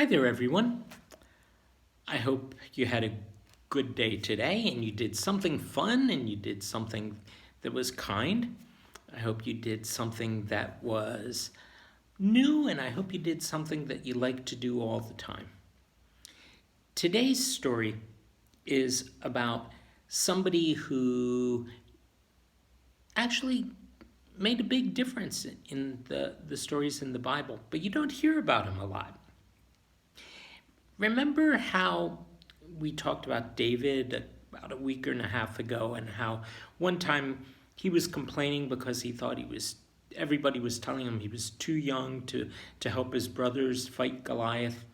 Hi there, everyone. I hope you had a good day today and you did something fun and you did something that was kind. I hope you did something that was new and I hope you did something that you like to do all the time. Today's story is about somebody who actually made a big difference in the stories in the Bible, but you don't hear about him a lot. Remember how we talked about David about a week and a half ago, and how one time he was complaining because he thought everybody was telling him he was too young to help his brothers fight Goliath,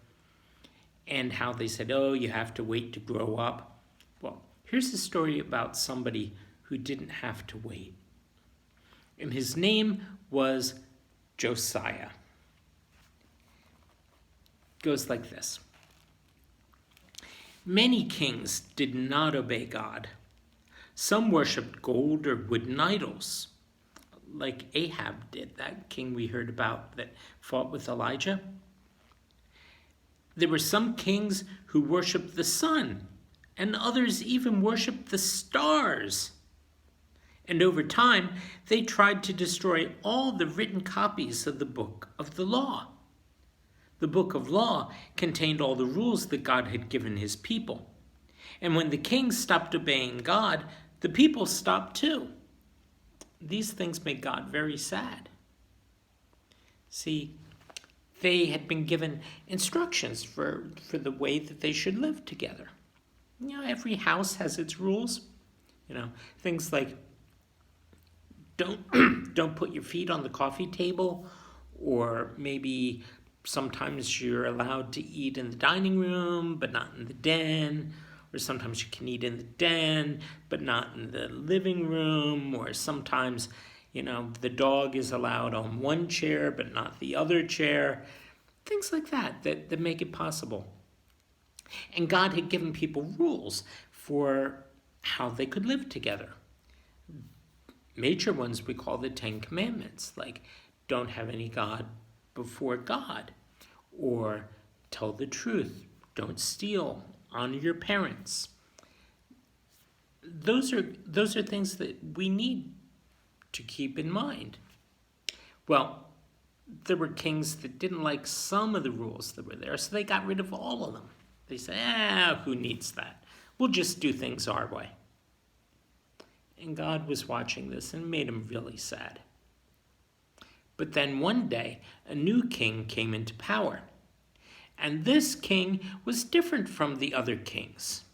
and how they said, oh, you have to wait to grow up. Well, here's a story about somebody who didn't have to wait. And his name was Josiah. It goes like this. Many kings did not obey God. Some worshipped gold or wooden idols, like Ahab did, that king we heard about that fought with Elijah. There were some kings who worshipped the sun, and others even worshipped the stars. And over time, they tried to destroy all the written copies of the book of the law. The book of law contained all the rules that God had given his people. And when the kings stopped obeying God, the people stopped too. These things made God very sad. See, they had been given instructions for the way that they should live together. Every house has its rules. Things like don't put your feet on the coffee table, or maybe sometimes you're allowed to eat in the dining room, but not in the den. Or sometimes you can eat in the den, but not in the living room. Or sometimes, the dog is allowed on one chair, but not the other chair. Things like that make it possible. And God had given people rules for how they could live together. Major ones we call the 10 Commandments, like don't have any God before God, or tell the truth, don't steal, honor your parents. Those are things that we need to keep in mind. Well, there were kings that didn't like some of the rules that were there, so they got rid of all of them. They said, who needs that? We'll just do things our way. And God was watching this and made him really sad. But then one day, a new king came into power. And this king was different from the other kings.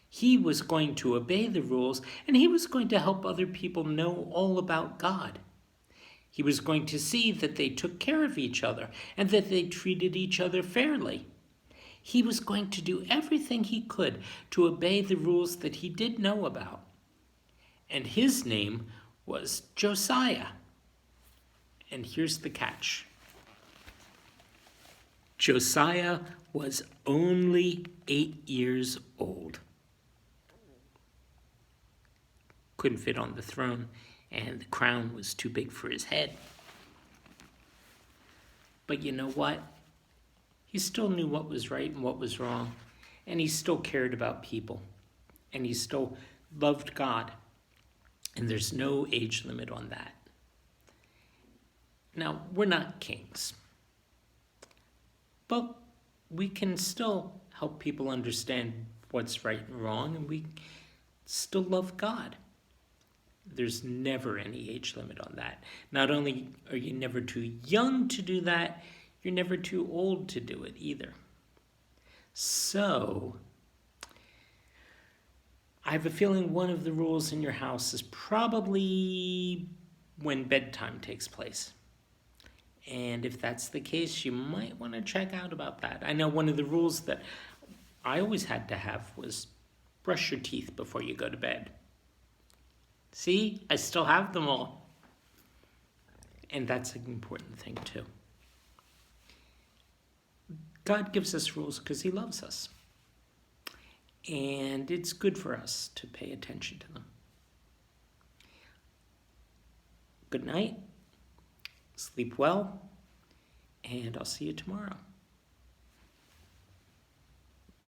He was going to obey the rules, and he was going to help other people know all about God. He was going to see that they took care of each other and that they treated each other fairly. He was going to do everything he could to obey the rules that he did know about. And his name was Josiah. And here's the catch. Josiah was only 8 years old. Couldn't fit on the throne, and the crown was too big for his head. But you know what? He still knew what was right and what was wrong, and he still cared about people, and he still loved God, and there's no age limit on that. Now, we're not kings, but we can still help people understand what's right and wrong, and we still love God. There's never any age limit on that. Not only are you never too young to do that, you're never too old to do it either. So, I have a feeling one of the rules in your house is probably when bedtime takes place. And if that's the case, you might want to check out about that. I know one of the rules that I always had to have was brush your teeth before you go to bed. See, I still have them all. And that's an important thing too. God gives us rules because he loves us. And it's good for us to pay attention to them. Good night. Sleep well, and I'll see you tomorrow.